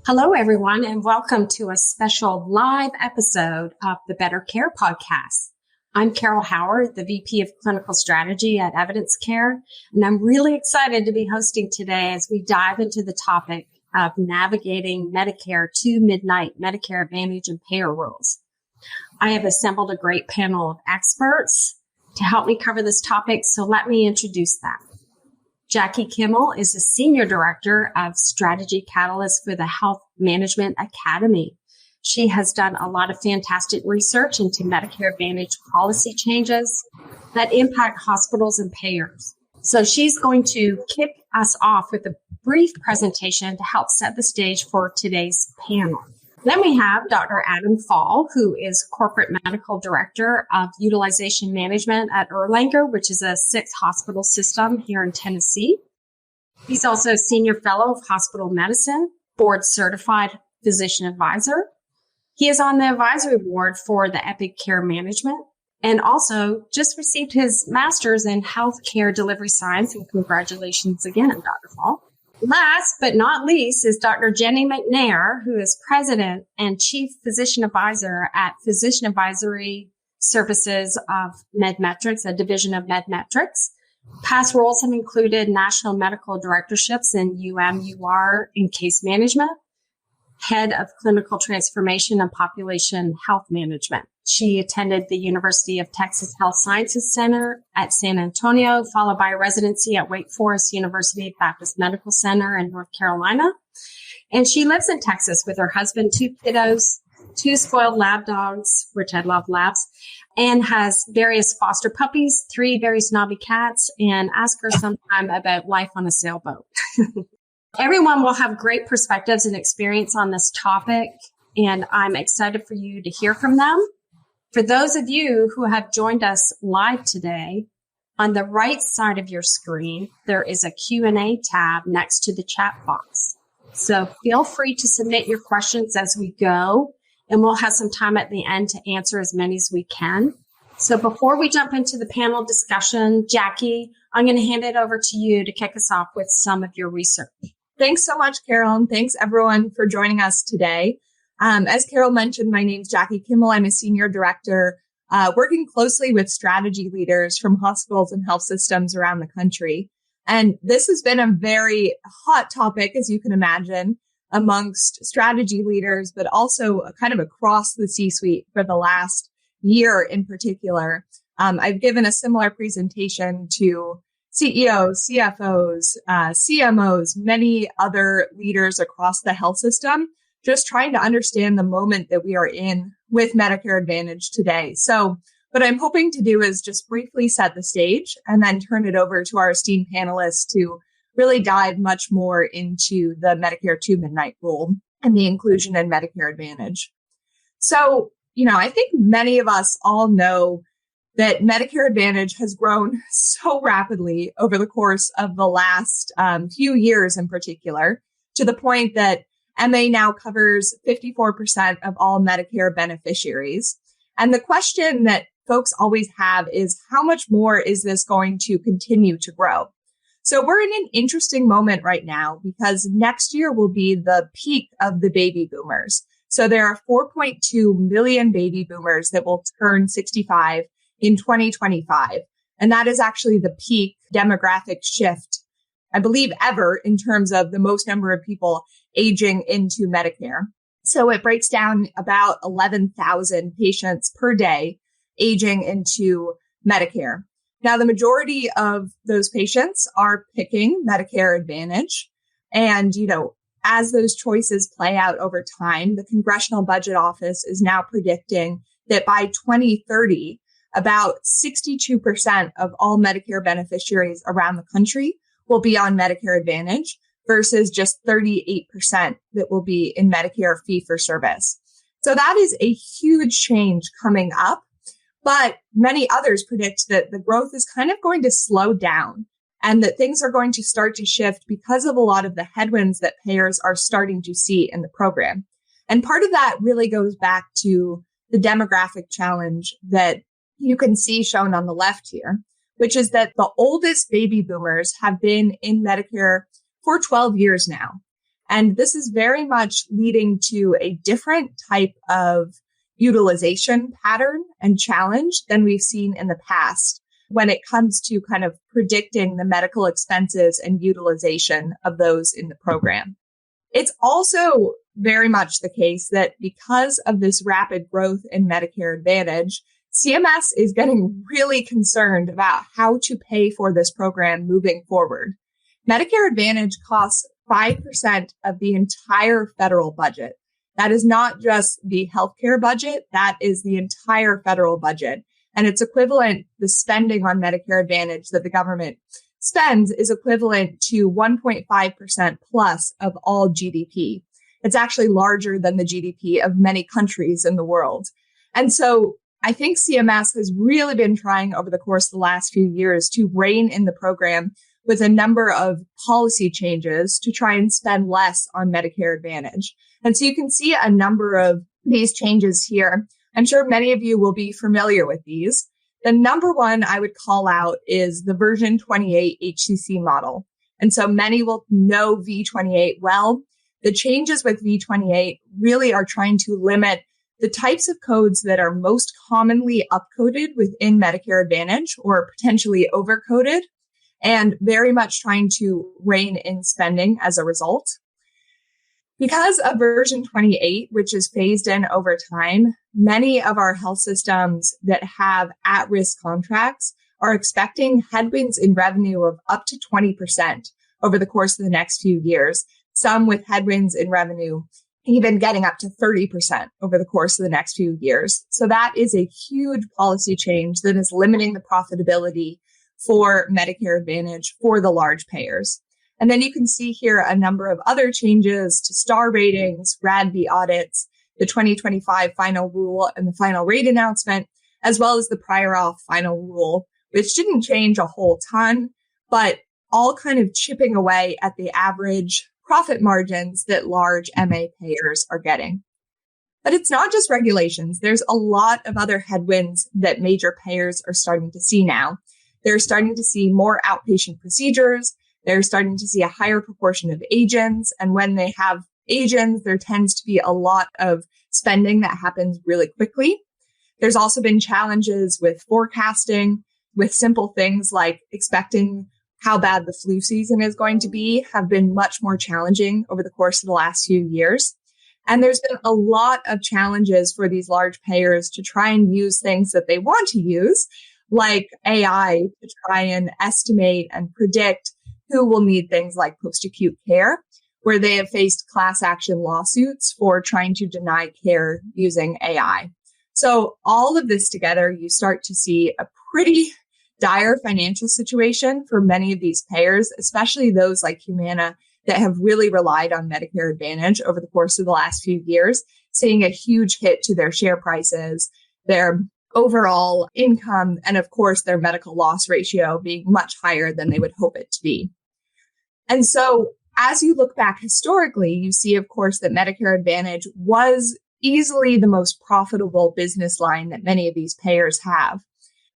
Hello, everyone, and welcome to a special live episode of the Better Care podcast. I'm Carol Howard, the VP of Clinical Strategy at EvidenceCare, and I'm really excited to be hosting today as we dive into the topic of navigating Medicare to midnight Medicare Advantage and payer rules. I have assembled a great panel of experts to help me cover this topic, so let me introduce them. Jackie Kimmell is the Senior Director of Strategy Catalyst for the Health Management Academy. She has done a lot of fantastic research into Medicare Advantage policy changes that impact hospitals and payers. So she's going to kick us off with a brief presentation to help set the stage for today's panel. Then we have Dr. Adam Fall, who is Corporate Medical Director of Utilization Management at Erlanger, which is a 6-hospital system here in Tennessee. He's also Senior Fellow of Hospital Medicine, Board Certified Physician Advisor. He is on the advisory board for the Epic Care Management and also just received his master's in healthcare delivery science. And congratulations again, Dr. Fall. Last but not least is Dr. Jeny McNair, who is President and Chief Physician Advisor at Physician Advisory Services of Med-Metrix, a division of Med-Metrix. Past roles have included national medical directorships in UR in case management, head of clinical transformation and population health management. She attended the University of Texas Health Sciences Center at San Antonio, followed by a residency at Wake Forest University Baptist Medical Center in North Carolina. And she lives in Texas with her husband, 2 kiddos, 2 spoiled lab dogs, which I love labs, and has various foster puppies, 3 very snobby cats, and ask her sometime about life on a sailboat. Everyone will have great perspectives and experience on this topic, and I'm excited for you to hear from them. For those of you who have joined us live today, on the right side of your screen, there is a Q&A tab next to the chat box. So feel free to submit your questions as we go, and we'll have some time at the end to answer as many as we can. So before we jump into the panel discussion, Jackie, I'm going to hand it over to you to kick us off with some of your research. Thanks so much, Carol, and thanks everyone for joining us today. As Carol mentioned, my name's Jackie Kimmell. I'm a senior director working closely with strategy leaders from hospitals and health systems around the country. And this has been a very hot topic, as you can imagine, amongst strategy leaders, but also kind of across the C-suite for the last year in particular. I've given a similar presentation to CEOs, CFOs, CMOs, many other leaders across the health system, just trying to understand the moment that we are in with Medicare Advantage today. So what I'm hoping to do is just briefly set the stage and then turn it over to our esteemed panelists to really dive much more into the Medicare to midnight rule and the inclusion in Medicare Advantage. So, I think many of us all know that Medicare Advantage has grown so rapidly over the course of the last few years in particular, to the point that MA now covers 54% of all Medicare beneficiaries. And the question that folks always have is, how much more is this going to continue to grow? So we're in an interesting moment right now because next year will be the peak of the baby boomers. So there are 4.2 million baby boomers that will turn 65 in 2025. And that is actually the peak demographic shift, I believe, ever in terms of the most number of people aging into Medicare. So it breaks down about 11,000 patients per day aging into Medicare. Now, the majority of those patients are picking Medicare Advantage. And, as those choices play out over time, the Congressional Budget Office is now predicting that by 2030, about 62% of all Medicare beneficiaries around the country will be on Medicare Advantage versus just 38% that will be in Medicare fee-for-service. So that is a huge change coming up, but many others predict that the growth is kind of going to slow down and that things are going to start to shift because of a lot of the headwinds that payers are starting to see in the program. And part of that really goes back to the demographic challenge that you can see shown on the left here, which is that the oldest baby boomers have been in Medicare for 12 years now. And this is very much leading to a different type of utilization pattern and challenge than we've seen in the past when it comes to kind of predicting the medical expenses and utilization of those in the program. It's also very much the case that because of this rapid growth in Medicare Advantage, CMS is getting really concerned about how to pay for this program moving forward. Medicare Advantage costs 5% of the entire federal budget. That is not just the healthcare budget. That is the entire federal budget. And it's equivalent, the spending on Medicare Advantage that the government spends is equivalent to 1.5% plus of all GDP. It's actually larger than the GDP of many countries in the world. And so I think CMS has really been trying over the course of the last few years to rein in the program with a number of policy changes to try and spend less on Medicare Advantage. And so you can see a number of these changes here. I'm sure many of you will be familiar with these. The number one I would call out is the version 28 HCC model. And so many will know V28 well. The changes with V28 really are trying to limit the types of codes that are most commonly upcoded within Medicare Advantage or potentially overcoded, and very much trying to rein in spending as a result. Because of version 28, which is phased in over time, many of our health systems that have at-risk contracts are expecting headwinds in revenue of up to 20% over the course of the next few years, some with headwinds in revenue even getting up to 30% over the course of the next few years. So that is a huge policy change that is limiting the profitability for Medicare Advantage for the large payers. And then you can see here a number of other changes to star ratings, RADV audits, the 2025 final rule and the final rate announcement, as well as the prior auth final rule, which didn't change a whole ton, but all kind of chipping away at the average profit margins that large MA payers are getting. But it's not just regulations. There's a lot of other headwinds that major payers are starting to see now. They're starting to see more outpatient procedures. They're starting to see a higher proportion of agents. And when they have agents, there tends to be a lot of spending that happens really quickly. There's also been challenges with forecasting, with simple things like expecting how bad the flu season is going to be have been much more challenging over the course of the last few years. And there's been a lot of challenges for these large payers to try and use things that they want to use, like AI, to try and estimate and predict who will need things like post-acute care, where they have faced class action lawsuits for trying to deny care using AI. So all of this together, you start to see a pretty dire financial situation for many of these payers, especially those like Humana that have really relied on Medicare Advantage over the course of the last few years, seeing a huge hit to their share prices, their overall income, and of course, their medical loss ratio being much higher than they would hope it to be. And so as you look back historically, you see, of course, that Medicare Advantage was easily the most profitable business line that many of these payers have.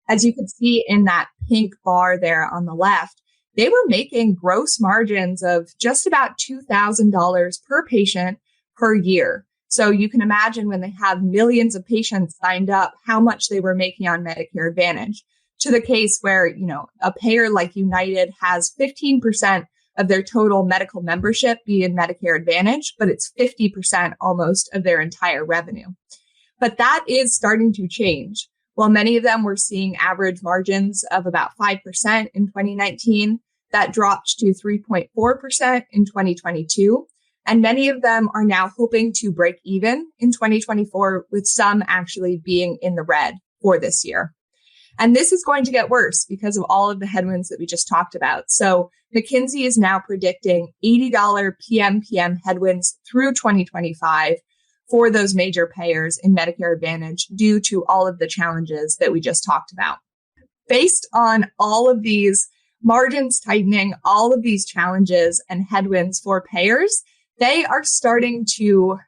As you can see in that pink bar there on the left, they were making gross margins of just about $2,000 per patient per year. So you can imagine when they have millions of patients signed up, how much they were making on Medicare Advantage, to the case where, a payer like United has 15% of their total medical membership be in Medicare Advantage, but it's 50% almost of their entire revenue. But that is starting to change. While many of them were seeing average margins of about 5% in 2019, that dropped to 3.4% in 2022. And many of them are now hoping to break even in 2024, with some actually being in the red for this year. And this is going to get worse because of all of the headwinds that we just talked about. So McKinsey is now predicting $80 PMPM headwinds through 2025 for those major payers in Medicare Advantage due to all of the challenges that we just talked about. Based on all of these margins tightening, all of these challenges and headwinds for payers, they are starting to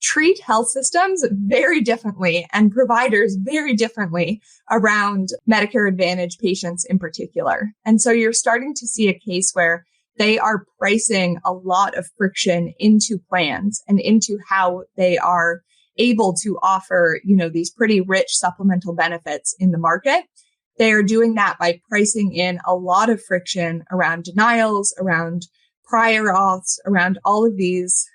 treat health systems very differently and providers very differently around Medicare Advantage patients in particular. And so you're starting to see a case where they are pricing a lot of friction into plans and into how they are able to offer, these pretty rich supplemental benefits in the market. They are doing that by pricing in a lot of friction around denials, around prior auths, around all of these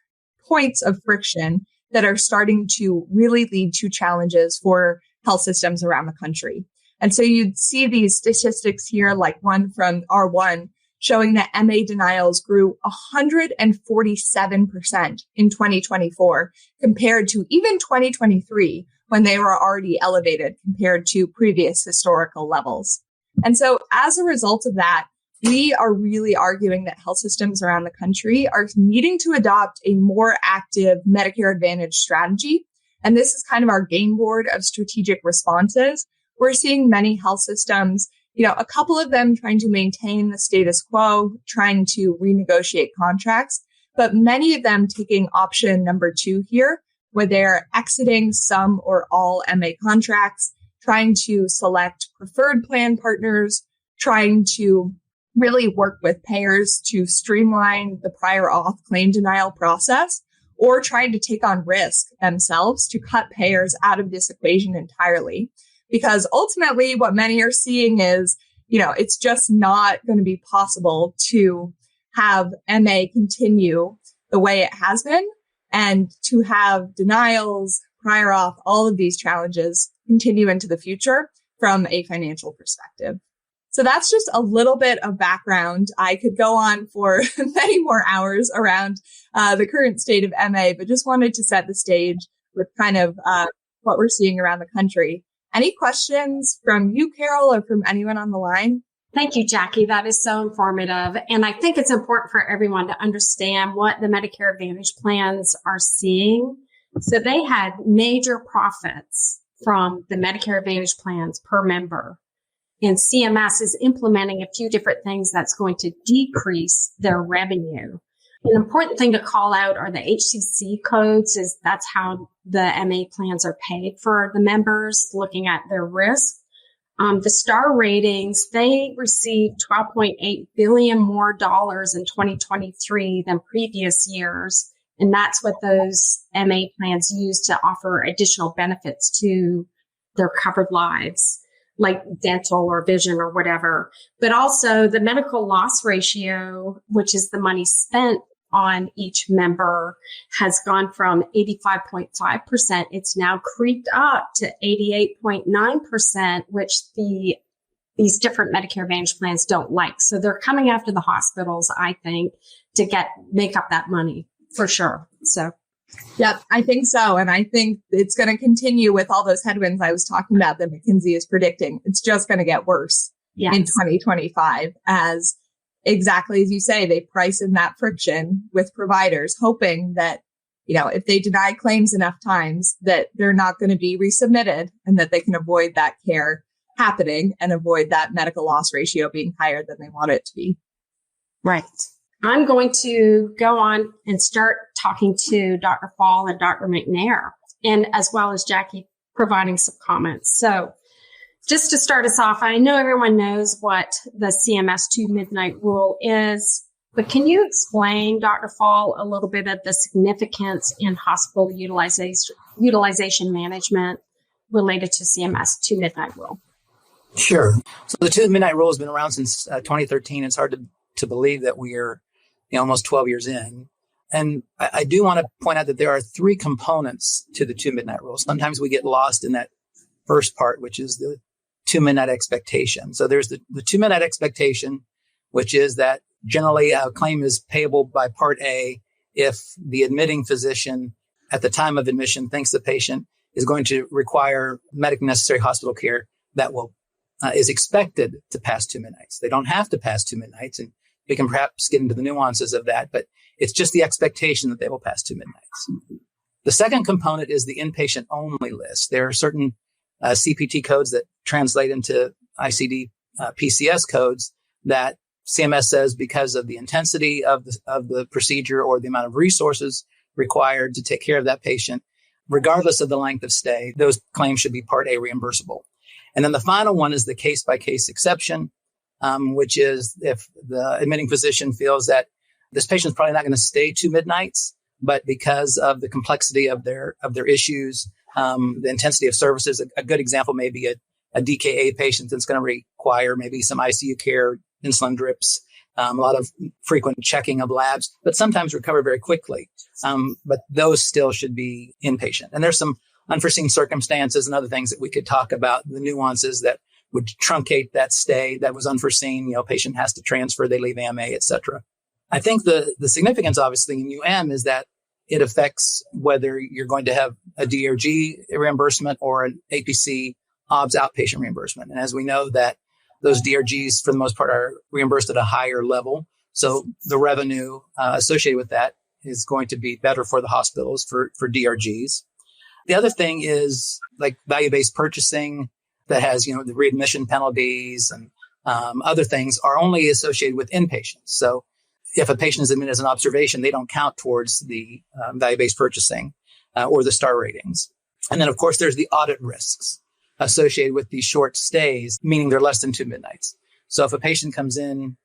points of friction that are starting to really lead to challenges for health systems around the country. And so you'd see these statistics here, like one from R1, showing that MA denials grew 147% in 2024 compared to even 2023, when they were already elevated compared to previous historical levels. And so as a result of that, we are really arguing that health systems around the country are needing to adopt a more active Medicare Advantage strategy. And this is kind of our game board of strategic responses. We're seeing many health systems, a couple of them trying to maintain the status quo, trying to renegotiate contracts, but many of them taking option number 2 here, where they're exiting some or all MA contracts, trying to select preferred plan partners, trying to really work with payers to streamline the prior auth claim denial process, or trying to take on risk themselves to cut payers out of this equation entirely. Because ultimately what many are seeing is, it's just not going to be possible to have MA continue the way it has been, and to have denials, prior auth, all of these challenges continue into the future from a financial perspective. So that's just a little bit of background. I could go on for many more hours around the current state of MA, but just wanted to set the stage with kind of what we're seeing around the country. Any questions from you, Carol, or from anyone on the line? Thank you, Jackie. That is so informative. And I think it's important for everyone to understand what the Medicare Advantage plans are seeing. So they had major profits from the Medicare Advantage plans per member. And CMS is implementing a few different things that's going to decrease their revenue. An important thing to call out are the HCC codes, is that's how the MA plans are paid for the members, looking at their risk. The star ratings, they received $12.8 billion more dollars in 2023 than previous years. And that's what those MA plans use to offer additional benefits to their covered lives, like dental or vision or whatever. But also the medical loss ratio, which is the money spent on each member, has gone from 85.5%. It's now creeped up to 88.9%, which these different Medicare Advantage plans don't like. So they're coming after the hospitals, I think, to make up that money for sure. So. Yep, I think so. And I think it's going to continue with all those headwinds I was talking about that McKinsey is predicting. It's just going to get worse in 2025, as exactly as you say, they price in that friction with providers, hoping that, if they deny claims enough times, that they're not going to be resubmitted and that they can avoid that care happening and avoid that medical loss ratio being higher than they want it to be. Right. I'm going to go on and start talking to Dr. Fall and Dr. McNair, and as well as Jackie providing some comments. So just to start us off, I know everyone knows what the CMS 2-midnight rule is, but can you explain, Dr. Fall, a little bit of the significance in hospital utilization management related to CMS 2-midnight rule? Sure. So the 2-midnight rule has been around since 2013. It's hard to believe that we are almost 12 years in. And I do want to point out that there are 3 components to the 2-midnight rule. Sometimes we get lost in that first part, which is the 2-midnight expectation. So there's the 2-midnight expectation, which is that generally a claim is payable by Part A if the admitting physician at the time of admission thinks the patient is going to require medically necessary hospital care that is expected to pass 2 midnights. They don't have to pass 2 midnights, and we can perhaps get into the nuances of that, but it's just the expectation that they will pass 2 midnights. The second component is the inpatient only list. There are certain CPT codes that translate into ICD PCS codes that CMS says, because of the intensity of the procedure or the amount of resources required to take care of that patient, regardless of the length of stay, those claims should be Part A reimbursable. And then the final one is the case-by-case exception. which is if the admitting physician feels that this patient is probably not going to stay 2 midnights, but because of the complexity of their issues, the intensity of services, a good example may be a DKA patient that's going to require maybe some ICU care, insulin drips, a lot of frequent checking of labs, but sometimes recover very quickly. But those still should be inpatient. And there's some unforeseen circumstances and other things that we could talk about, the nuances that would truncate that stay that was unforeseen. Patient has to transfer, they leave AMA, et cetera. I think the significance, obviously, in UM is that it affects whether you're going to have a DRG reimbursement or an APC OBS outpatient reimbursement. And as we know that those DRGs, for the most part, are reimbursed at a higher level. So the revenue associated with that is going to be better for the hospitals for DRGs. The other thing is like value-based purchasing that has, the readmission penalties and other things are only associated with inpatients. So if a patient is admitted as an observation, they don't count towards the value-based purchasing or the star ratings. And then, of course, there's the audit risks associated with these short stays, meaning they're less than 2 midnights. So if a patient comes in,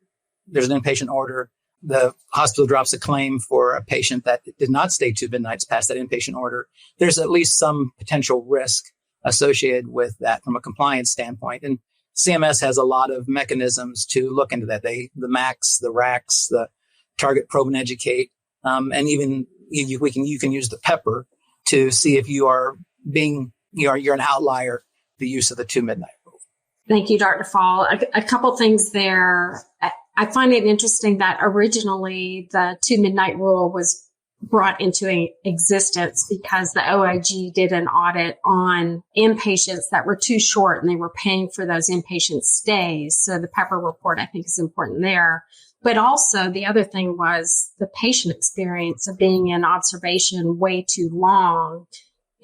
there's an inpatient order, the hospital drops a claim for a patient that did not stay 2 midnights past that inpatient order, there's at least some potential risk associated with that from a compliance standpoint. And CMS has a lot of mechanisms to look into that. The MACs, the RACs, the Target, Probe, and Educate, and even you can use the PEPPER to see if you are you're an outlier, the use of the 2 midnight rule. Thank you, Dr. Fall. A couple things there. I find it interesting that originally the 2 midnight rule was brought into existence because the OIG did an audit on inpatients that were too short and they were paying for those inpatient stays. So the PEPPER report, I think, is important there. But also the other thing was the patient experience of being in observation way too long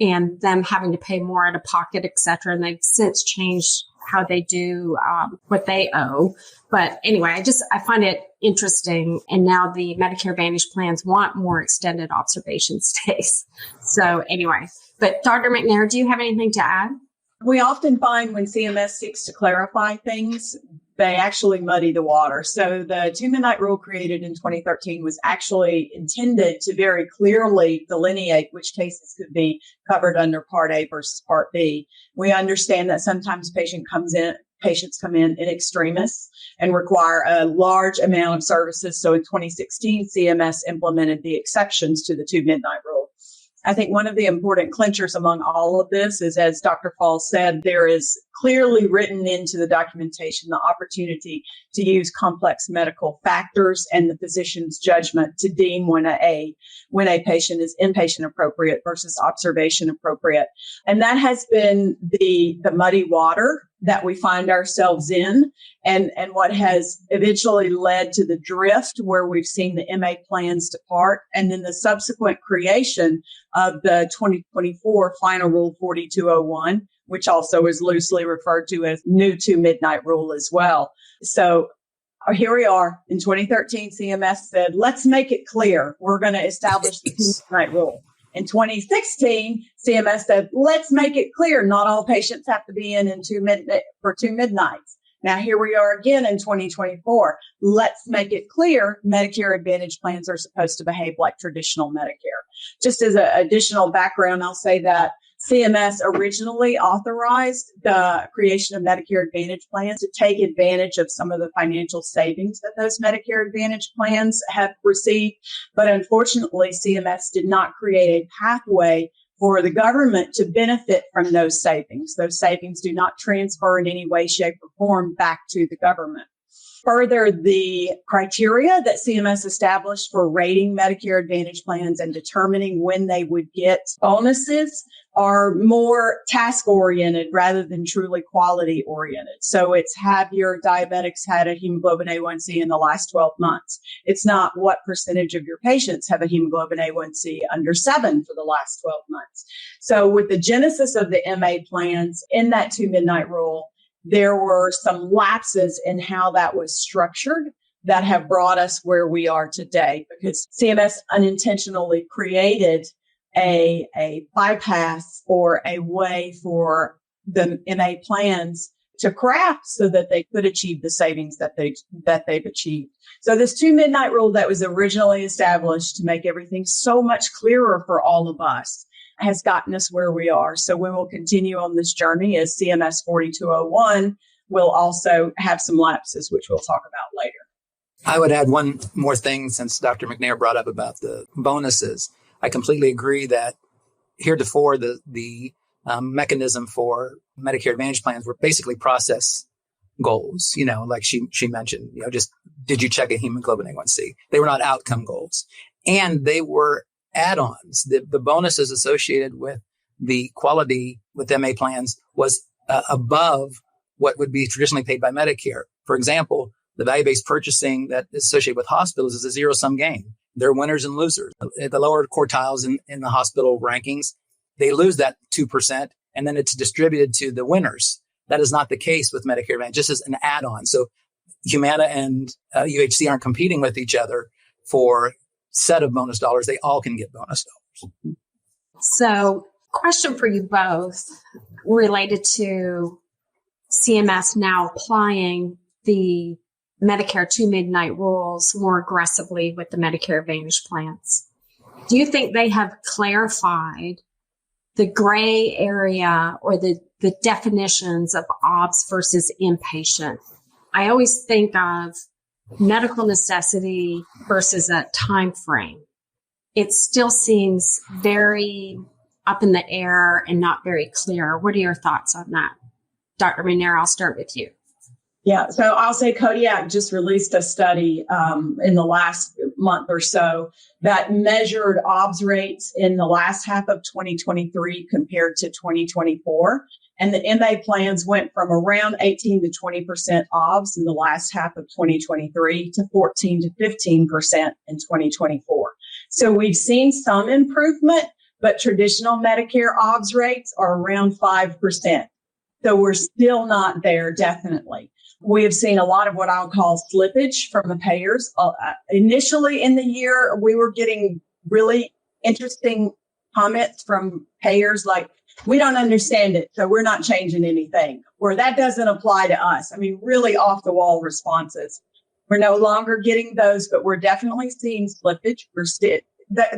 and them having to pay more out of pocket, et cetera. And they've since changed how they do what they owe. But anyway, I find it interesting. And now the Medicare Advantage plans want more extended observation stays. So anyway, but Dr. McNair, do you have anything to add? We often find when CMS seeks to clarify things, they actually muddy the water. So the 2 midnight rule created in 2013 was actually intended to very clearly delineate which cases could be covered under Part A versus Part B. We understand that sometimes patients come in extremis and require a large amount of services. So in 2016, CMS implemented the exceptions to the 2 midnight rule. I think one of the important clinchers among all of this is, as Dr. Fall said, there is clearly written into the documentation the opportunity to use complex medical factors and the physician's judgment to deem when a patient is inpatient appropriate versus observation appropriate. And that has been the muddy water that we find ourselves in and what has eventually led to the drift where we've seen the MA plans depart and then the subsequent creation of the 2024 final rule 4201, which also is loosely referred to as new 2 midnight rule as well. So here we are in 2013, CMS said, let's make it clear. We're going to establish the 2 midnight rule. In 2016, CMS said, let's make it clear not all patients have to be in 2 midnights. Now, here we are again in 2024. Let's make it clear Medicare Advantage plans are supposed to behave like traditional Medicare. Just as an additional background, I'll say that CMS originally authorized the creation of Medicare Advantage plans to take advantage of some of the financial savings that those Medicare Advantage plans have received. But unfortunately, CMS did not create a pathway for the government to benefit from those savings. Those savings do not transfer in any way, shape, or form back to the government. Further, the criteria that CMS established for rating Medicare Advantage plans and determining when they would get bonuses are more task-oriented rather than truly quality-oriented. So it's have your diabetics had a hemoglobin A1C in the last 12 months. It's not what percentage of your patients have a hemoglobin A1C under 7 for the last 12 months. So with the genesis of the MA plans in that 2 midnight rule, there were some lapses in how that was structured that have brought us where we are today because CMS unintentionally created a bypass or a way for the MA plans to craft so that they could achieve the savings that they've achieved. So this 2 midnight rule that was originally established to make everything so much clearer for all of us has gotten us where we are. So we will continue on this journey as CMS 4201 will also have some lapses, which we'll talk about later. I would add one more thing since Dr. McNair brought up about the bonuses. I completely agree that heretofore the mechanism for Medicare Advantage plans were basically process goals, like she mentioned, just did you check a hemoglobin A1C? They were not outcome goals. And they were add-ons. The bonuses associated with the quality with MA plans was above what would be traditionally paid by Medicare. For example, the value-based purchasing that is associated with hospitals is a zero-sum game. They're winners and losers. The lower quartiles in the hospital rankings, they lose that 2%, and then it's distributed to the winners. That is not the case with Medicare Advantage, just as an add-on. So Humana and UHC aren't competing with each other for set of bonus dollars. They all can get bonus dollars. So question for you both related to CMS now applying the Medicare 2 midnight rules more aggressively with the Medicare Advantage plans. Do you think they have clarified the gray area or the definitions of OBS versus inpatient? I always think of medical necessity versus a time frame. It still seems very up in the air and not very clear. What are your thoughts on that? Dr. McNair, I'll start with you. Yeah, so I'll say Kodiak just released a study in the last month or so that measured OBS rates in the last half of 2023 compared to 2024. And the MA plans went from around 18 to 20% OBS in the last half of 2023 to 14 to 15% in 2024. So we've seen some improvement, but traditional Medicare OBS rates are around 5%. So we're still not there, definitely. We have seen a lot of what I'll call slippage from the payers. Initially in the year, we were getting really interesting comments from payers like, we don't understand it, so we're not changing anything, or that doesn't apply to us. I mean, really off the wall responses. We're no longer getting those, but we're definitely seeing slippage.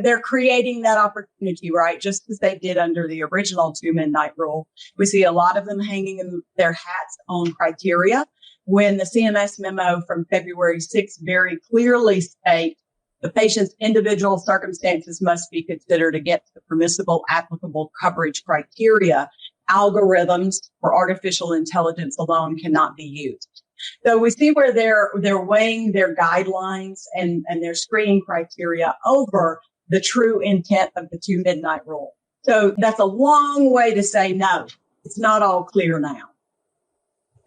They're creating that opportunity, right? Just as they did under the original 2 midnight rule. We see a lot of them hanging in their hats on criteria when the CMS memo from February 6th very clearly states the patient's individual circumstances must be considered against the permissible applicable coverage criteria. Algorithms or artificial intelligence alone cannot be used. So we see where they're weighing their guidelines and their screening criteria over the true intent of the 2 midnight rule. So that's a long way to say no. It's not all clear now.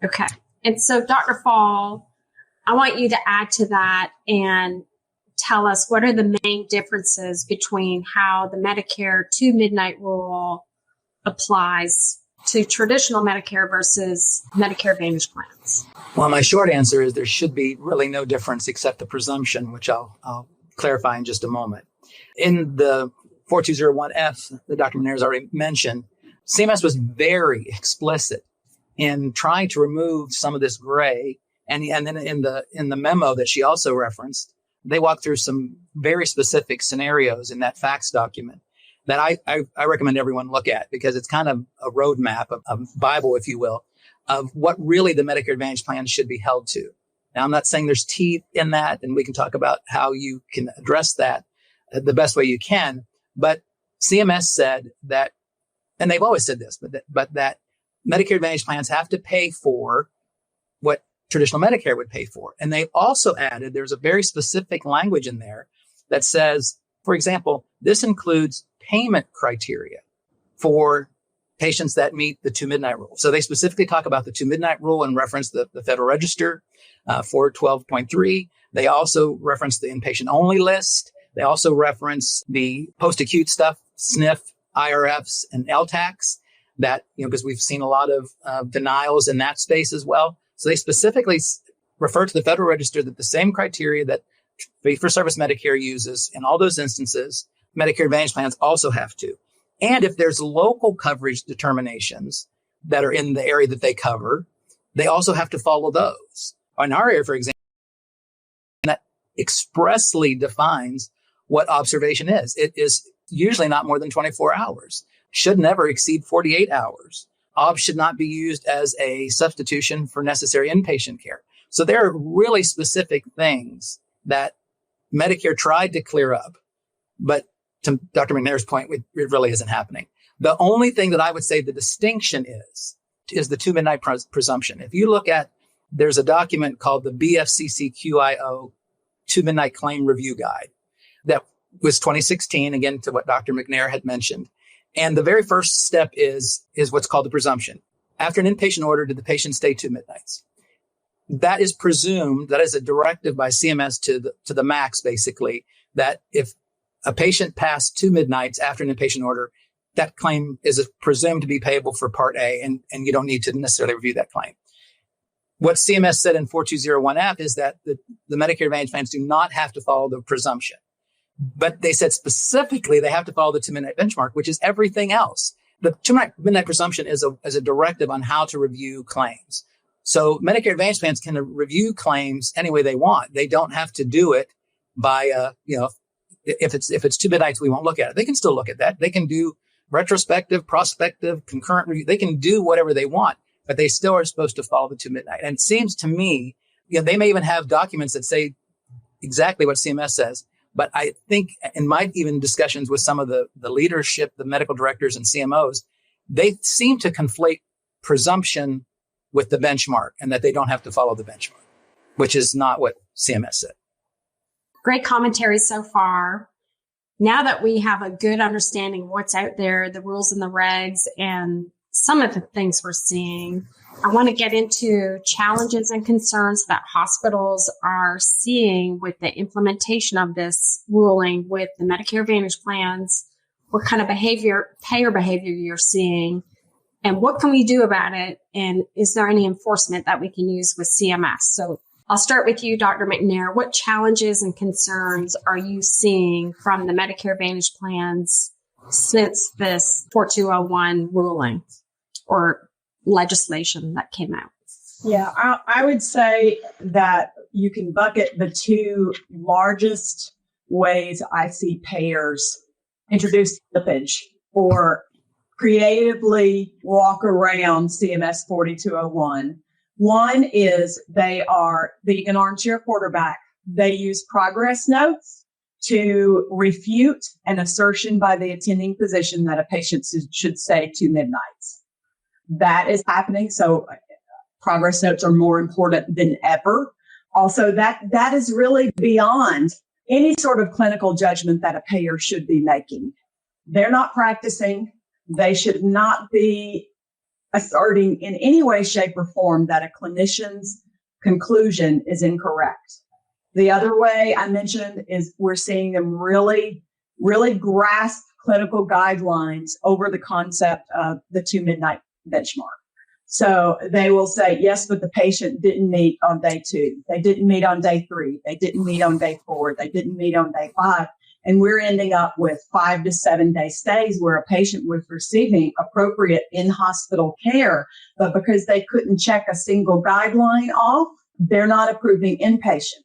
Okay. And so, Dr. Fall, I want you to add to that and tell us what are the main differences between how the Medicare 2 midnight rule applies to traditional Medicare versus Medicare Advantage plans? Well, my short answer is there should be really no difference except the presumption, which I'll clarify in just a moment. In the 4201F that Dr. McNair has already mentioned, CMS was very explicit in trying to remove some of this gray. And then in the memo that she also referenced, they walk through some very specific scenarios in that facts document that I recommend everyone look at, because it's kind of a roadmap, a Bible, if you will, of what really the Medicare Advantage plan should be held to. Now, I'm not saying there's teeth in that, and we can talk about how you can address that the best way you can. But CMS said that, and they've always said this, but that Medicare Advantage plans have to pay for what traditional Medicare would pay for. And they've also added, there's a very specific language in there that says, for example, this includes payment criteria for patients that meet the 2 midnight rule. So they specifically talk about the 2 midnight rule and reference the Federal Register 412.3. They also reference the inpatient only list. They also reference the post-acute stuff, SNF, IRFs, and LTACs, that, because we've seen a lot of denials in that space as well. So they specifically refer to the Federal Register that the same criteria that fee-for-service Medicare uses in all those instances, Medicare Advantage plans also have to. And if there's local coverage determinations that are in the area that they cover, they also have to follow those. In our area, for example, that expressly defines what observation is. It is usually not more than 24 hours, should never exceed 48 hours. OBS should not be used as a substitution for necessary inpatient care. So there are really specific things that Medicare tried to clear up, but to Dr. McNair's point, it really isn't happening. The only thing that I would say the distinction is the two-midnight presumption. If you look at, there's a document called the BFCC-QIO Two-Midnight Claim Review Guide that was 2016, again, to what Dr. McNair had mentioned. And the very first step is what's called the presumption. After an inpatient order, did the patient stay 2 midnights? That is presumed, that is a directive by CMS to the max, basically, that if a patient passed 2 midnights after an inpatient order, that claim is presumed to be payable for Part A, and you don't need to necessarily review that claim. What CMS said in 4201F is that the Medicare Advantage plans do not have to follow the presumption. But they said specifically they have to follow the 2-midnight benchmark, which is everything else. The 2-midnight presumption is a directive on how to review claims. So Medicare Advantage plans can review claims any way they want. They don't have to do it by, if it's 2 midnights, we won't look at it. They can still look at that. They can do retrospective, prospective, concurrent review. They can do whatever they want, but they still are supposed to follow the 2 midnight. And it seems to me, they may even have documents that say exactly what CMS says. But I think in my even discussions with some of the leadership, the medical directors and CMOs, they seem to conflate presumption with the benchmark and that they don't have to follow the benchmark, which is not what CMS said. Great commentary so far. Now that we have a good understanding of what's out there, the rules and the regs, and some of the things we're seeing, I want to get into challenges and concerns that hospitals are seeing with the implementation of this ruling with the Medicare Advantage plans, what kind of payer behavior you're seeing, and what can we do about it? And is there any enforcement that we can use with CMS? So I'll start with you, Dr. McNair. What challenges and concerns are you seeing from the Medicare Advantage plans since this 4201 ruling or legislation that came out? Yeah, I would say that you can bucket the two largest ways I see payers introduce slippage or creatively walk around CMS 4201. One is they are being an armchair quarterback. They use progress notes to refute an assertion by the attending physician that a patient should stay 2 midnights. That is happening. So progress notes are more important than ever. Also, that is really beyond any sort of clinical judgment that a payer should be making. They're not practicing. They should not be asserting in any way, shape, or form that a clinician's conclusion is incorrect. The other way I mentioned is we're seeing them really, really grasp clinical guidelines over the concept of the 2 midnight benchmark. So they will say, yes, but the patient didn't meet on day 2. They didn't meet on day 3. They didn't meet on day 4. They didn't meet on day 5. And we're ending up with 5 to 7 day stays where a patient was receiving appropriate in-hospital care, but because they couldn't check a single guideline off, they're not approving inpatient.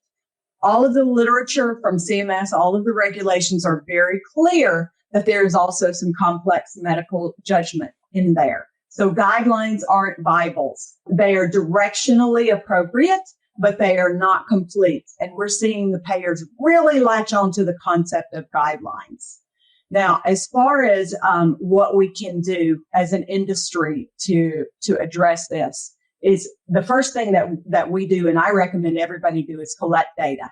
All of the literature from CMS, all of the regulations are very clear that there is also some complex medical judgment in there. So guidelines aren't Bibles. They are directionally appropriate, but they are not complete. And we're seeing the payers really latch on to the concept of guidelines. Now, as far as what we can do as an industry to address this is the first thing that we do, and I recommend everybody do, is collect data.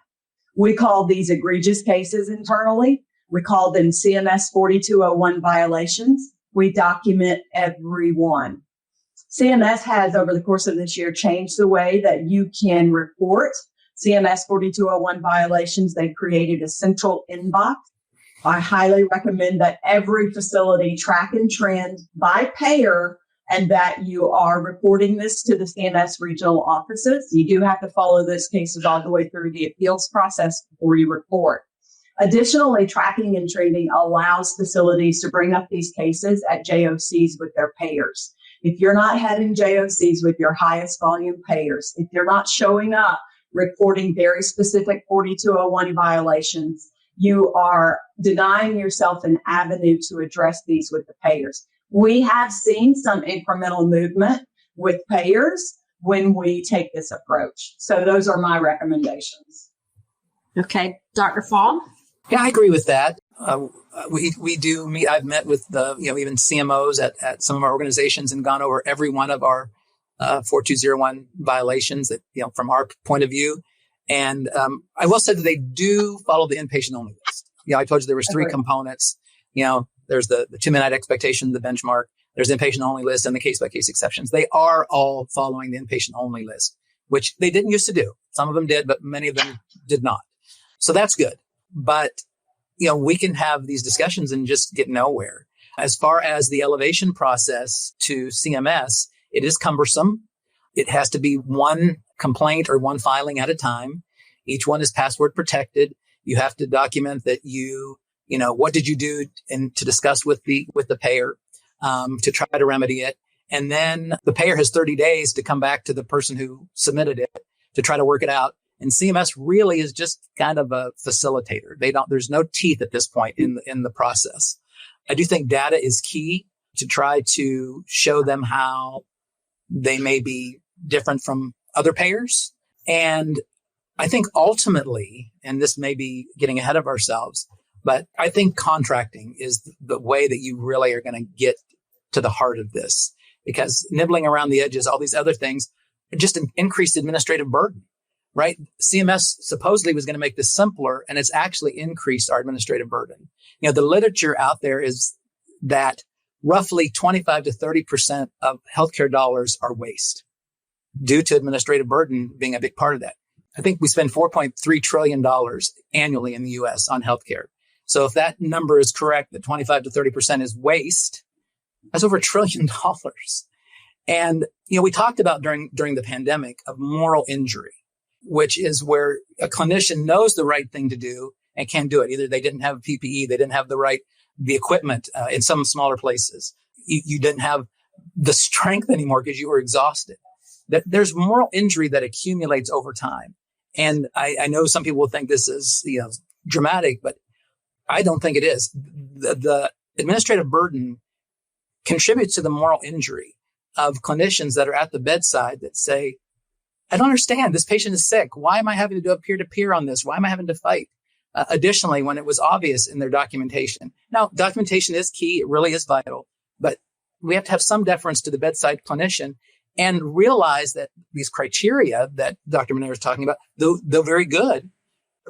We call these egregious cases internally. We call them CMS 4201 violations. We document every one. CMS has, over the course of this year, changed the way that you can report CMS 4201 violations. They created a central inbox. I highly recommend that every facility track and trend by payer and that you are reporting this to the CMS regional offices. You do have to follow those cases all the way through the appeals process before you report. Additionally, tracking and trending allows facilities to bring up these cases at JOCs with their payers. If you're not having JOCs with your highest volume payers, if you're not showing up reporting very specific 4201 violations, you are denying yourself an avenue to address these with the payers. We have seen some incremental movement with payers when we take this approach. So those are my recommendations. Okay. Dr. Fall? Yeah, I agree with that. We do meet. I've met with even CMOs at some of our organizations and gone over every one of our 4201 violations that, from our point of view. And I will say that they do follow the inpatient only list. I told you there was three components. There's the 2-minute expectation, the benchmark. There's the inpatient only list and the case-by-case exceptions. They are all following the inpatient only list, which they didn't used to do. Some of them did, but many of them did not. So that's good. But, we can have these discussions and just get nowhere. As far as the elevation process to CMS, it is cumbersome. It has to be one complaint or one filing at a time. Each one is password protected. You have to document that what did you do and to discuss with the payer to try to remedy it. And then the payer has 30 days to come back to the person who submitted it to try to work it out. And CMS really is just kind of a facilitator. There's no teeth at this point in the process. I do think data is key to try to show them how they may be different from other payers. And I think ultimately, and this may be getting ahead of ourselves, but I think contracting is the way that you really are going to get to the heart of this, because nibbling around the edges, all these other things, just an increased administrative burden, right? CMS supposedly was going to make this simpler, and it's actually increased our administrative burden. The literature out there is that roughly 25 to 30% of healthcare dollars are waste due to administrative burden being a big part of that. I think we spend $4.3 trillion annually in the U.S. on healthcare. So if that number is correct, that 25 to 30% is waste, that's over $1 trillion. And, we talked about during the pandemic of moral injury, which is where a clinician knows the right thing to do and can't do it. Either they didn't have PPE, they didn't have the equipment in some smaller places. You didn't have the strength anymore because you were exhausted. There's moral injury that accumulates over time. And I know some people will think this is, dramatic, but I don't think it is. The administrative burden contributes to the moral injury of clinicians that are at the bedside that say, I don't understand. This patient is sick. Why am I having to do a peer-to-peer on this? Why am I having to fight? Additionally, when it was obvious in their documentation. Now, documentation is key. It really is vital. But we have to have some deference to the bedside clinician and realize that these criteria that Dr. McNair is talking about, they're very good.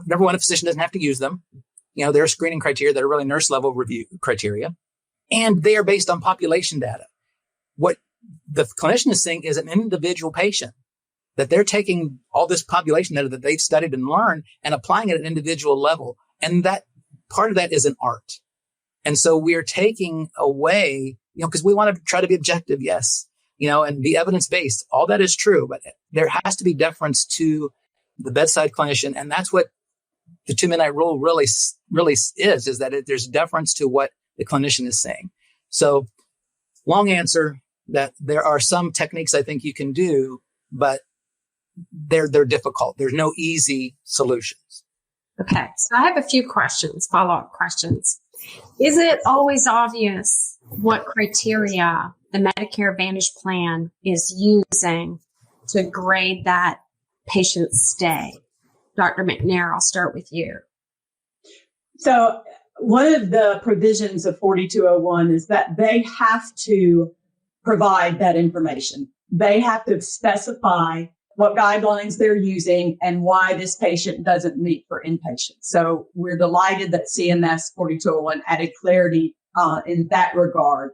Number one, a physician doesn't have to use them. There are screening criteria that are really nurse level review criteria, and they are based on population data. What the clinician is seeing is an individual patient, that they're taking all this population data that they've studied and learned and applying it at an individual level. And that part of that is an art. And so we're taking away, because we want to try to be objective, yes, and be evidence-based. All that is true, but there has to be deference to the bedside clinician. And that's what the 2-minute rule really is that there's deference to what the clinician is saying. So long answer that there are some techniques I think you can do, but they're difficult. There's no easy solutions. Okay. So I have a few questions, follow-up questions. Is it always obvious what criteria the Medicare Advantage plan is using to grade that patient's stay? Dr. McNair, I'll start with you. So one of the provisions of 4201 is that they have to provide that information. They have to specify what guidelines they're using and why this patient doesn't meet for inpatient. So we're delighted that CMS 4201 added clarity in that regard.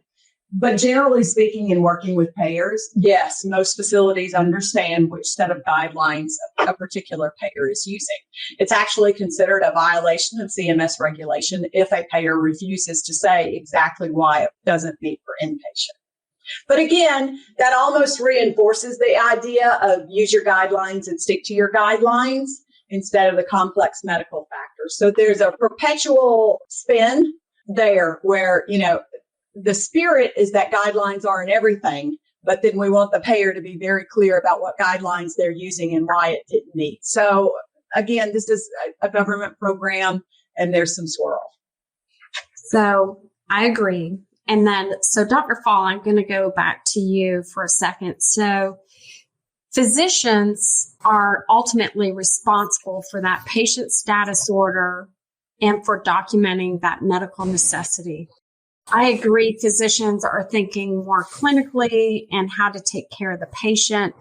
But generally speaking, in working with payers, yes, most facilities understand which set of guidelines a particular payer is using. It's actually considered a violation of CMS regulation if a payer refuses to say exactly why it doesn't meet for inpatient. But again, that almost reinforces the idea of use your guidelines and stick to your guidelines instead of the complex medical factors. So there's a perpetual spin there where, the spirit is that guidelines aren't everything, but then we want the payer to be very clear about what guidelines they're using and why it didn't meet. So again, this is a government program and there's some swirl. So I agree. And then, so Dr. Fall, I'm going to go back to you for a second. So physicians are ultimately responsible for that patient status order and for documenting that medical necessity. I agree. Physicians are thinking more clinically and how to take care of the patient.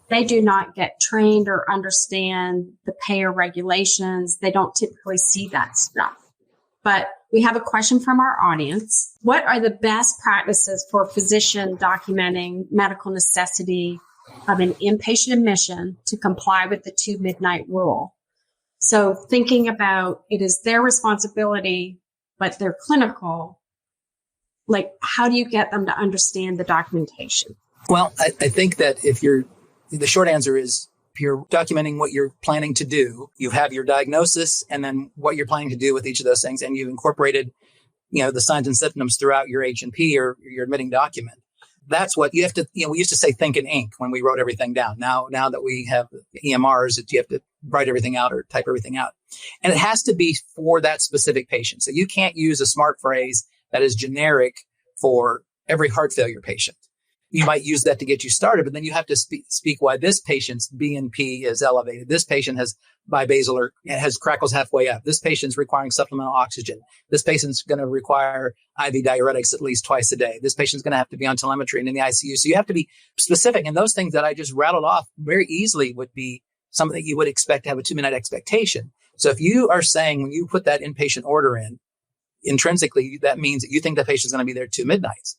They do not get trained or understand the payer regulations. They don't typically see that stuff. But we have a question from our audience. What are the best practices for physician documenting medical necessity of an inpatient admission to comply with the 2 midnight rule? So thinking about it is their responsibility, but they're clinical. Like, how do you get them to understand the documentation? Well, I think that the short answer is, if you're documenting what you're planning to do, you have your diagnosis and then what you're planning to do with each of those things. And you've incorporated, the signs and symptoms throughout your H&P or your admitting document. That's what you have to, we used to say think in ink when we wrote everything down. Now that we have EMRs, you have to write everything out or type everything out. And it has to be for that specific patient. So you can't use a smart phrase that is generic for every heart failure patient. You might use that to get you started, but then you have to speak why this patient's BNP is elevated. This patient has bibasal or has crackles halfway up. This patient's requiring supplemental oxygen. This patient's going to require IV diuretics at least twice a day. This patient's going to have to be on telemetry and in the ICU. So you have to be specific. And those things that I just rattled off very easily would be something that you would expect to have a 2-minute expectation. So if you are saying when you put that inpatient order in, intrinsically, that means that you think the patient's going to be there 2 midnights.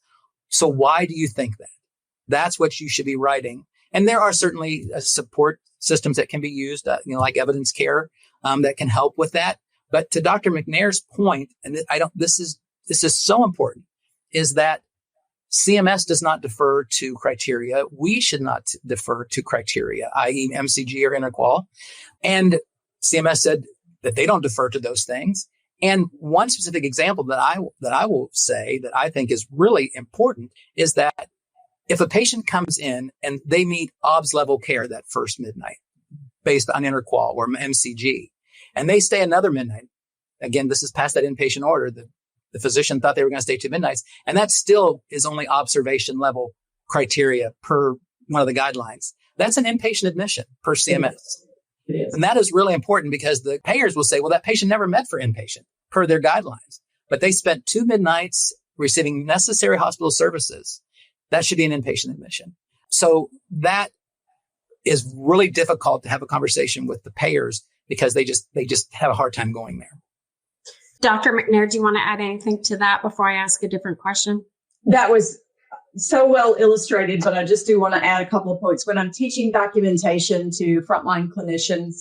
So why do you think that? That's what you should be writing. And there are certainly support systems that can be used, like EvidenceCare, that can help with that. But to Dr. McNair's point, and this is so important, is that CMS does not defer to criteria. We should not defer to criteria, i.e. MCG or interqual. And CMS said that they don't defer to those things. And one specific example that I will say that I think is really important is that if a patient comes in and they meet OBS level care that first midnight based on interqual or MCG, and they stay another midnight, again, this is past that inpatient order, the physician thought they were going to stay 2 midnights, and that still is only observation level criteria per one of the guidelines. That's an inpatient admission per CMS. It is. And that is really important because the payers will say, well, that patient never met for inpatient per their guidelines, but they spent 2 midnights receiving necessary hospital services. That should be an inpatient admission. So that is really difficult to have a conversation with the payers because they just have a hard time going there. Dr. McNair, do you want to add anything to that before I ask a different question? That was so well illustrated, but I just do want to add a couple of points. When I'm teaching documentation to frontline clinicians,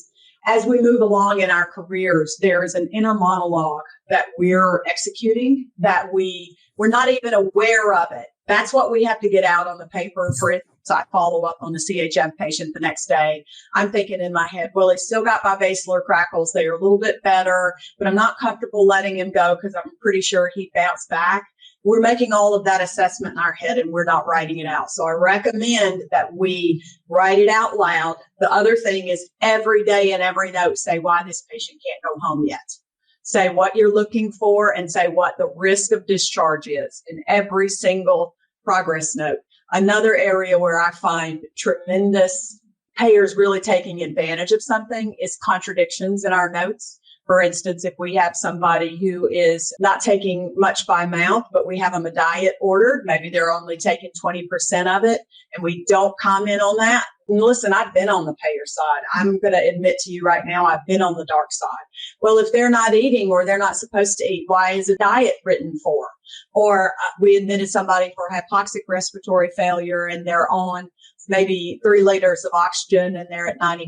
as we move along in our careers, there is an inner monologue that we're executing that we're not even aware of it. That's what we have to get out on the paper. For instance, I follow up on a CHF patient the next day. I'm thinking in my head, well, he's still got bibasilar crackles. They're a little bit better, but I'm not comfortable letting him go because I'm pretty sure he'd bounce back. We're making all of that assessment in our head and we're not writing it out. So I recommend that we write it out loud. The other thing is every day in every note, say why this patient can't go home yet. Say what you're looking for and say what the risk of discharge is in every single progress note. Another area where I find tremendous payers really taking advantage of something is contradictions in our notes. For instance, if we have somebody who is not taking much by mouth, but we have them a diet ordered, maybe they're only taking 20% of it, and we don't comment on that. And listen, I've been on the payer side. I'm going to admit to you right now, I've been on the dark side. Well, if they're not eating or they're not supposed to eat, why is a diet written for? Or we admitted somebody for hypoxic respiratory failure and they're on maybe 3 liters of oxygen and they're at 90%.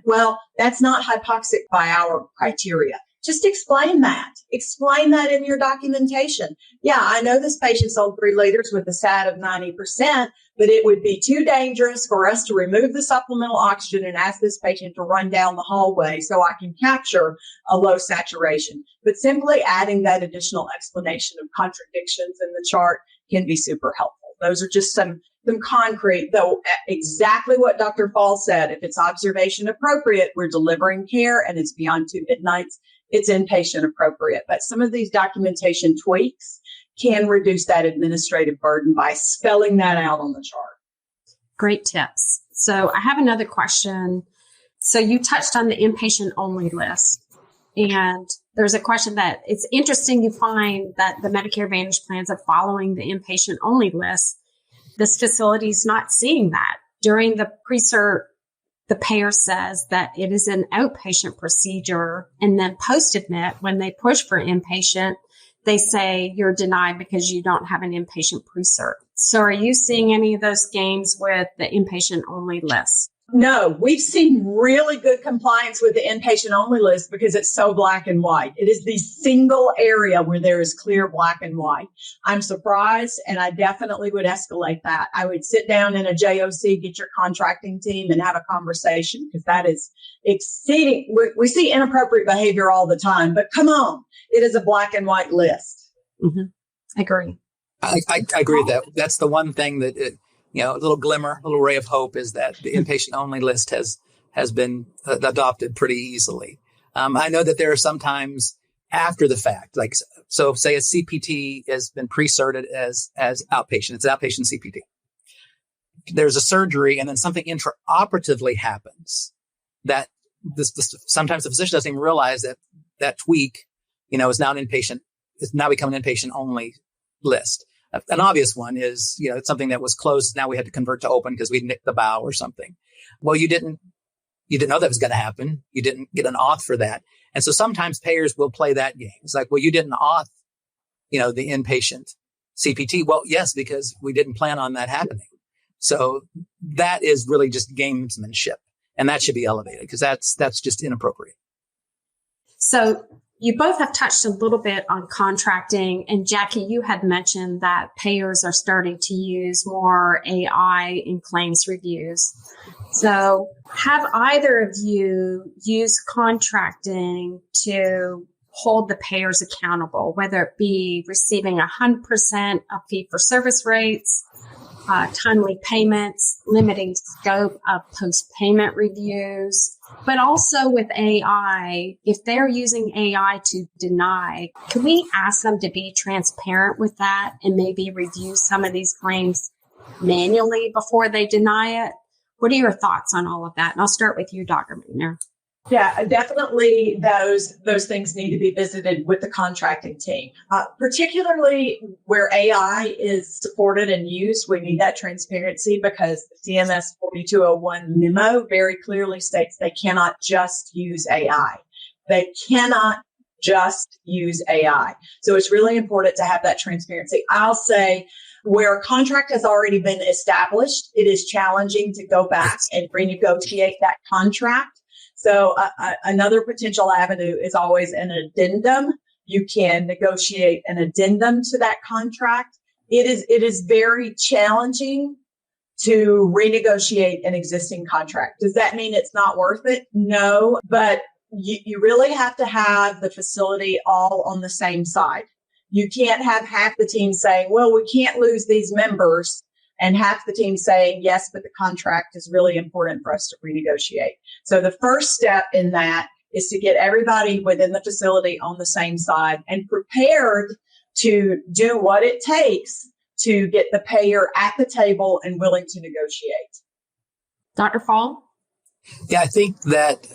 Well, that's not hypoxic by our criteria. Just explain that. Explain that in your documentation. Yeah, I know this patient's on 3 liters with a SAT of 90%, but it would be too dangerous for us to remove the supplemental oxygen and ask this patient to run down the hallway so I can capture a low saturation. But simply adding that additional explanation of contradictions in the chart can be super helpful. Those are just some them concrete, though exactly what Dr. Fall said. If it's observation appropriate, we're delivering care and it's beyond 2 midnights, it's inpatient appropriate. But some of these documentation tweaks can reduce that administrative burden by spelling that out on the chart. Great tips. So I have another question. So you touched on the inpatient only list. And there's a question that it's interesting you find that the Medicare Advantage plans are following the inpatient only list. This facility is not seeing that. During the pre-cert, the payer says that it is an outpatient procedure. And then post-admit, when they push for inpatient, they say you're denied because you don't have an inpatient pre-cert. So are you seeing any of those gains with the inpatient only list? No, we've seen really good compliance with the inpatient only list because it's so black and white. It is the single area where there is clear black and white. I'm surprised, and I definitely would escalate that. I would sit down in a JOC, get your contracting team, and have a conversation because that is exceeding. We see inappropriate behavior all the time, but come on, it is a black and white list. Mm-hmm. I agree. I agree with that. That's the one thing that a little glimmer, a little ray of hope is that the inpatient only list has been adopted pretty easily. I know that there are sometimes after the fact, like, so say a CPT has been pre-certed as outpatient. It's outpatient CPT. There's a surgery and then something intraoperatively happens that sometimes the physician doesn't even realize that tweak, is now an inpatient, it's now become an inpatient only list. An obvious one is, it's something that was closed. Now we had to convert to open because we nicked the bowel or something. Well, you didn't know that was going to happen. You didn't get an auth for that. And so sometimes payers will play that game. It's like, well, you didn't auth, the inpatient CPT. Well, yes, because we didn't plan on that happening. So that is really just gamesmanship, and that should be elevated because that's just inappropriate. So you both have touched a little bit on contracting, and Jackie, you had mentioned that payers are starting to use more AI in claims reviews. So have either of you used contracting to hold the payers accountable, whether it be receiving 100% of fee-for-service rates, timely payments, limiting scope of post-payment reviews, but also with AI, if they're using AI to deny, can we ask them to be transparent with that and maybe review some of these claims manually before they deny it? What are your thoughts on all of that? And I'll start with you, Dr. McNair. Yeah, definitely those things need to be visited with the contracting team, particularly where AI is supported and used. We need that transparency because the CMS 4201 memo very clearly states they cannot just use AI. They cannot just use AI. So it's really important to have that transparency. I'll say where a contract has already been established, it is challenging to go back and renegotiate that contract. So another potential avenue is always an addendum. You can negotiate an addendum to that contract. It is very challenging to renegotiate an existing contract. Does that mean it's not worth it? No, but you really have to have the facility all on the same side. You can't have half the team saying, well, we can't lose these members, and half the team saying, yes, but the contract is really important for us to renegotiate. So the first step in that is to get everybody within the facility on the same side and prepared to do what it takes to get the payer at the table and willing to negotiate. Dr. Fall? Yeah, I think that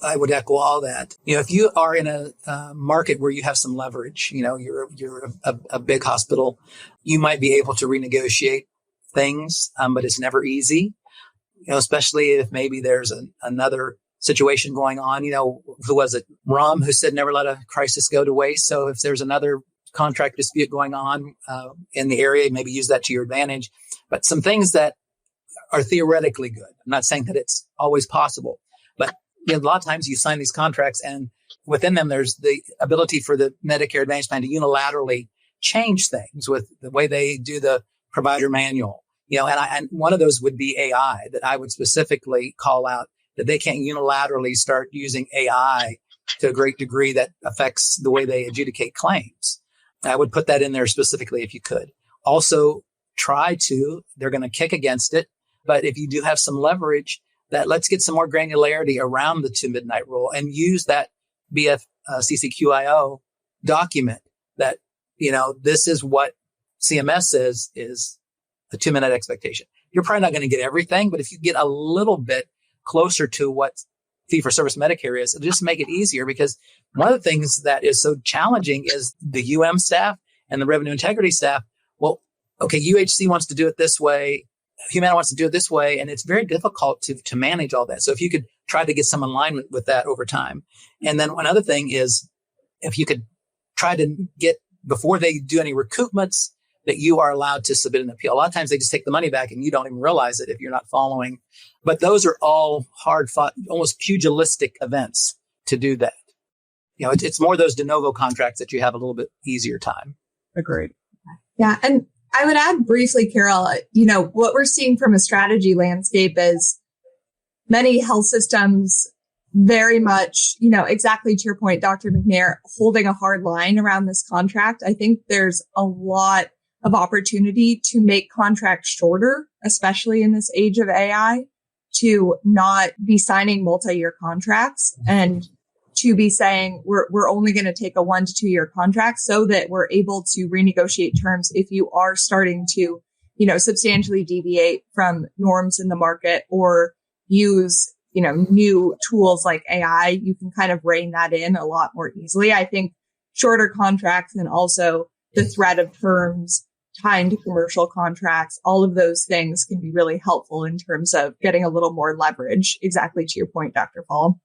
I would echo all that. If you are in a market where you have some leverage, you're a big hospital, you might be able to renegotiate things, but it's never easy, especially if maybe there's another situation going on. Who was it? Rom, who said never let a crisis go to waste. So if there's another contract dispute going on in the area, maybe use that to your advantage. But some things that are theoretically good. I'm not saying that it's always possible, but a lot of times you sign these contracts and within them, there's the ability for the Medicare Advantage plan to unilaterally change things with the way they do the provider manual. And one of those would be AI that I would specifically call out, that they can't unilaterally start using AI to a great degree that affects the way they adjudicate claims. I would put that in there specifically if you could. Also, they're going to kick against it. But if you do have some leverage, that let's get some more granularity around the 2 midnight rule and use that BFCCQIO document that, this is what CMS says is the 2 minute expectation. You're probably not going to get everything, but if you get a little bit closer to what fee-for-service Medicare is, it'll just make it easier, because one of the things that is so challenging is the UM staff and the revenue integrity staff. Well, okay, UHC wants to do it this way. Humana wants to do it this way. And it's very difficult to manage all that. So if you could try to get some alignment with that over time. And then one other thing is, if you could try to get, before they do any recoupments, that you are allowed to submit an appeal. A lot of times they just take the money back and you don't even realize it if you're not following. But those are all hard fought, almost pugilistic events to do that. It's more those de novo contracts that you have a little bit easier time. Agreed. Yeah. And I would add briefly, Carol, what we're seeing from a strategy landscape is many health systems very much, exactly to your point, Dr. McNair, holding a hard line around this contract. I think there's a lot of opportunity to make contracts shorter, especially in this age of AI, to not be signing multi-year contracts and to be saying we're only going to take a 1 to 2 year contract, so that we're able to renegotiate terms if you are starting to, substantially deviate from norms in the market or use, new tools like AI. You can kind of rein that in a lot more easily. I think shorter contracts and also the threat of terms tying to commercial contracts, all of those things can be really helpful in terms of getting a little more leverage. Exactly to your point, Dr. Fall.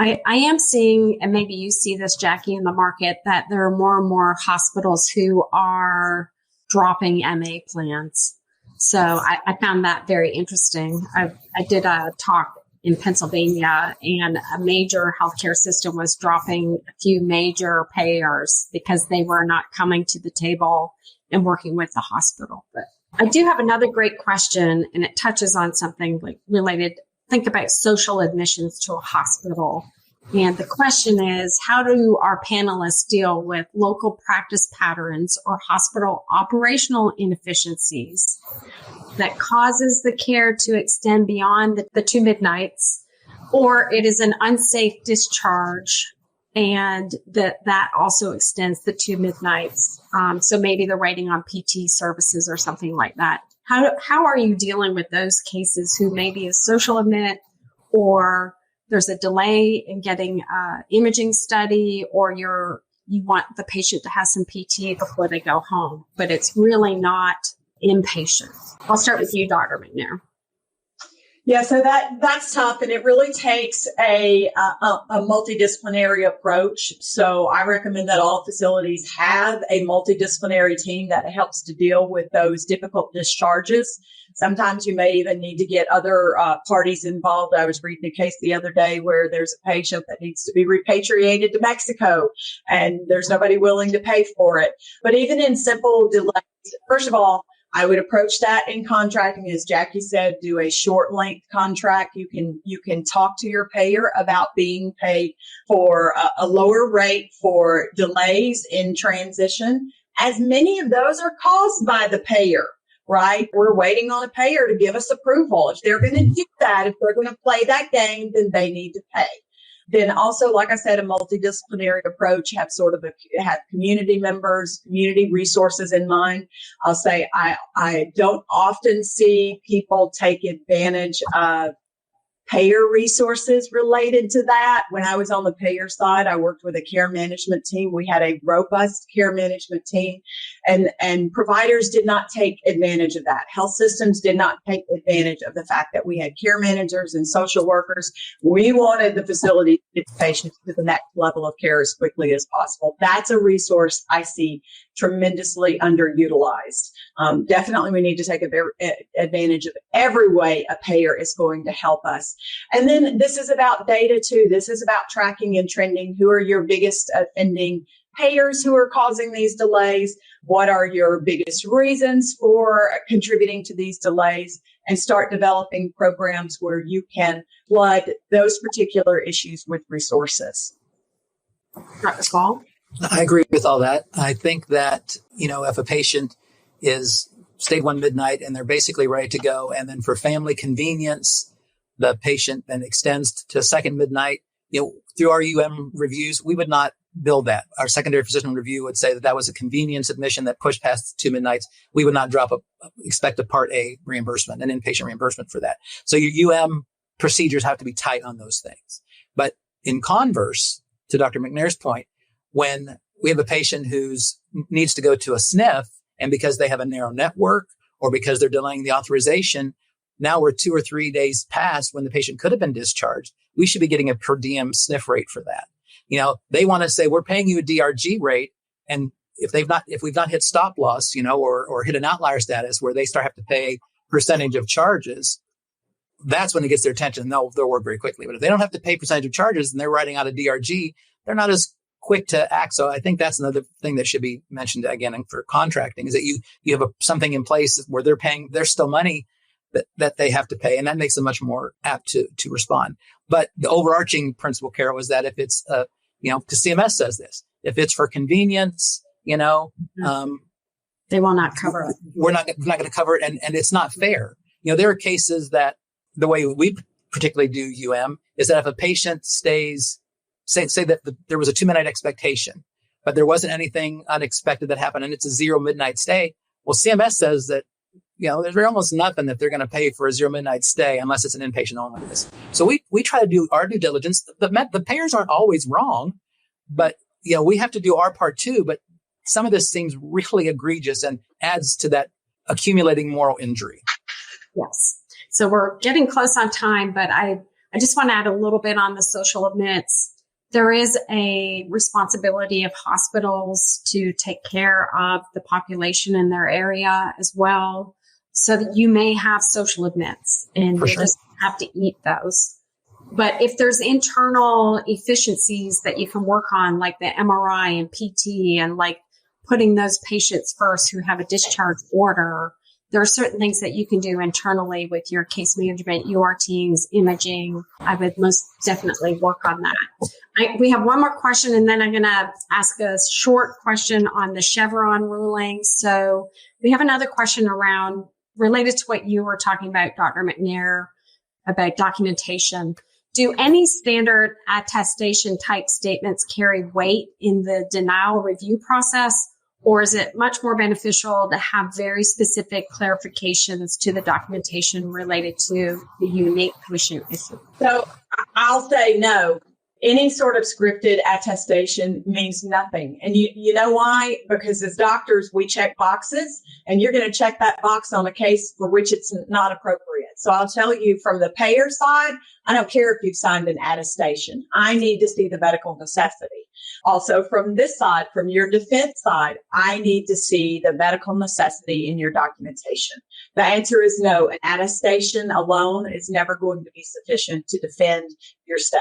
I am seeing, and maybe you see this, Jackie, in the market, that there are more and more hospitals who are dropping MA plans. So I found that very interesting. I did a talk in Pennsylvania, and a major healthcare system was dropping a few major payers because they were not coming to the table and working with the hospital. But I do have another great question, and it touches on something like related. Think about social admissions to a hospital. And the question is, how do our panelists deal with local practice patterns or hospital operational inefficiencies that causes the care to extend beyond the 2 midnights, or it is an unsafe discharge and that also extends the 2 midnights? So maybe they're waiting on PT services or something like that. How are you dealing with those cases who maybe is social admit, or there's a delay in getting imaging study, or you want the patient to have some PT before they go home, but it's really not inpatient? I'll start with you, Dr. McNair. Yeah, so that's tough, and it really takes a multidisciplinary approach. So I recommend that all facilities have a multidisciplinary team that helps to deal with those difficult discharges. Sometimes you may even need to get other parties involved. I was reading a case the other day where there's a patient that needs to be repatriated to Mexico, and there's nobody willing to pay for it. But even in simple delays, first of all, I would approach that in contracting, as Jackie said, do a short length contract. You can talk to your payer about being paid for a lower rate for delays in transition, as many of those are caused by the payer, right? We're waiting on a payer to give us approval. If they're going to do that, if they're going to play that game, then they need to pay. Then also, like I said, a multidisciplinary approach, have community members, community resources in mind. I'll say I don't often see people take advantage of payer resources related to that. When I was on the payer side, I worked with a care management team. We had a robust care management team, and providers did not take advantage of that. Health systems did not take advantage of the fact that we had care managers and social workers. We wanted the facility to get patients to the next level of care as quickly as possible. That's a resource I see tremendously underutilized. Definitely we need to take advantage of every way a payer is going to help us. And then this is about data too. This is about tracking and trending. Who are your biggest offending payers who are causing these delays? What are your biggest reasons for contributing to these delays? And start developing programs where you can flood those particular issues with resources. Dr. Spall? I agree with all that. I think that, if a patient is stayed one midnight and they're basically ready to go. And then for family convenience, the patient then extends to a second midnight. Through our reviews, we would not bill that. Our secondary physician review would say that was a convenience admission that pushed past 2 midnights. We would not expect a Part A reimbursement, an inpatient reimbursement for that. So your procedures have to be tight on those things. But in converse, to Dr. McNair's point, when we have a patient who needs to go to a SNF, and because they have a narrow network or because they're delaying the authorization, now we're 2 or 3 days past when the patient could have been discharged. We should be getting a per diem SNF rate for that. They want to say we're paying you a DRG rate, and if we've not hit stop loss, or hit an outlier status where they have to pay percentage of charges, that's when it gets their attention. They'll work very quickly. But if they don't have to pay percentage of charges and they're writing out a DRG, they're not as quick to act. So I think that's another thing that should be mentioned again for contracting, is that you have something in place where there's still money that they have to pay, and that makes them much more apt to respond. But the overarching principle, Carol, is that if it's because CMS says this, if it's for convenience, they will not cover it. We're not going to cover it, and it's not fair. There are cases that the way we particularly do is that if a patient stays, say that there was a 2 midnight expectation, but there wasn't anything unexpected that happened, and it's a 0 midnight stay. Well, CMS says that there's almost nothing that they're going to pay for a 0 midnight stay unless it's an inpatient only. So we try to do our due diligence. The payers aren't always wrong, but we have to do our part too. But some of this seems really egregious and adds to that accumulating moral injury. Yes. So we're getting close on time, but I just want to add a little bit on the social admits. There is a responsibility of hospitals to take care of the population in their area as well. So that you may have social admits and you just have to eat those. But if there's internal efficiencies that you can work on, like the MRI and PT and like putting those patients first who have a discharge order, there are certain things that you can do internally with your case management, UR teams, imaging. I would most definitely work on that. We have one more question, and then I'm going to ask a short question on the Chevron ruling. So we have another question related to what you were talking about, Dr. McNair, about documentation. Do any standard attestation type statements carry weight in the denial review process? Or is it much more beneficial to have very specific clarifications to the documentation related to the unique patient issue? So I'll say no. Any sort of scripted attestation means nothing. And you know why? Because as doctors, we check boxes, and you're going to check that box on a case for which it's not appropriate. So I'll tell you, from the payer side, I don't care if you've signed an attestation. I need to see the medical necessity. Also, from this side, from your defense side, I need to see the medical necessity in your documentation. The answer is no. An attestation alone is never going to be sufficient to defend your stay.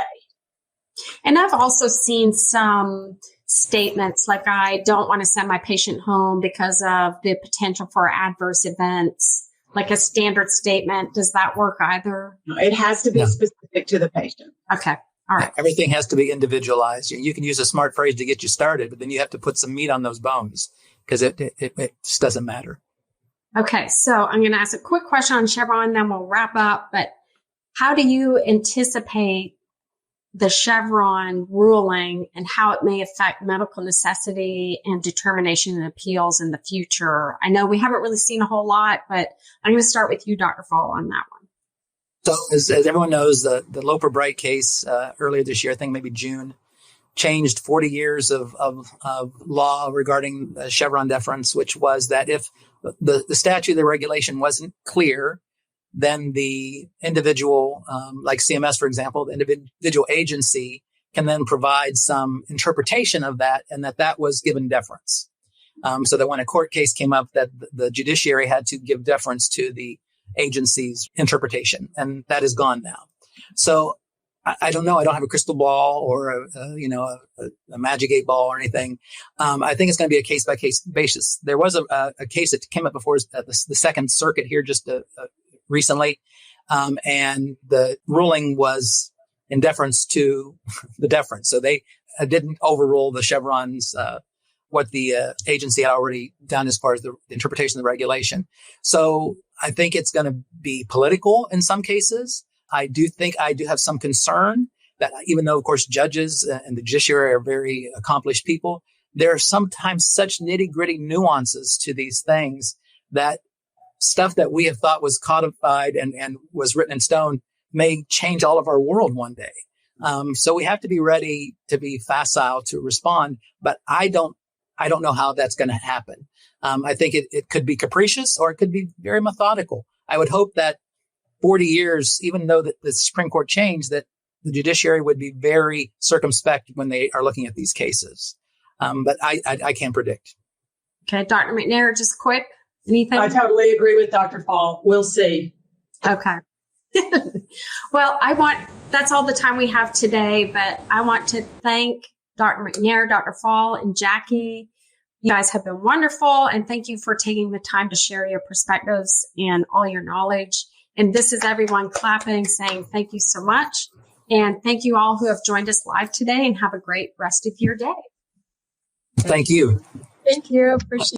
And I've also seen some statements like, I don't want to send my patient home because of the potential for adverse events, like a standard statement. Does that work either? No, it has to be specific to the patient. Okay. All right. Everything has to be individualized. You can use a smart phrase to get you started, but then you have to put some meat on those bones, because it just doesn't matter. Okay. So I'm going to ask a quick question on Chevron, then we'll wrap up. But how do you anticipate the Chevron ruling and how it may affect medical necessity and determination and appeals in the future? I know we haven't really seen a whole lot, but I'm going to start with you, Dr. Fall, on that one. So as everyone knows, the Loper Bright case earlier this year, I think maybe June, changed 40 years of law regarding Chevron deference, which was that if the statute, the regulation wasn't clear, then the individual, like CMS, for example, the individual agency can then provide some interpretation of that, and that was given deference. So that when a court case came up, that the judiciary had to give deference to the agency's interpretation, and that is gone now. So I don't know. I don't have a crystal ball or a magic 8 ball or anything. I think it's going to be a case by case basis. There was a case that came up before the Second Circuit here just recently, and the ruling was in deference to the deference. So they didn't overrule the Chevron's what the agency had already done as far as the interpretation of the regulation. So I think it's going to be political in some cases. I do have some concern that even though, of course, judges and the judiciary are very accomplished people, there are sometimes such nitty-gritty nuances to these things that stuff that we have thought was codified and was written in stone may change all of our world one day. So we have to be ready to be facile to respond, but I don't know how that's going to happen. I think it could be capricious or it could be very methodical. I would hope that 40 years, even though the Supreme Court changed, that the judiciary would be very circumspect when they are looking at these cases. But I can't predict. Okay, Dr. McNair, just quick, anything? I totally agree with Dr. Fall. We'll see. Okay. Well, that's all the time we have today, but I want to thank Dr. McNair, Dr. Fall, and Jackie. You guys have been wonderful, and thank you for taking the time to share your perspectives and all your knowledge. And this is everyone clapping, saying thank you so much. And thank you all who have joined us live today, and have a great rest of your day. Thank you. Thank you. Appreciate it.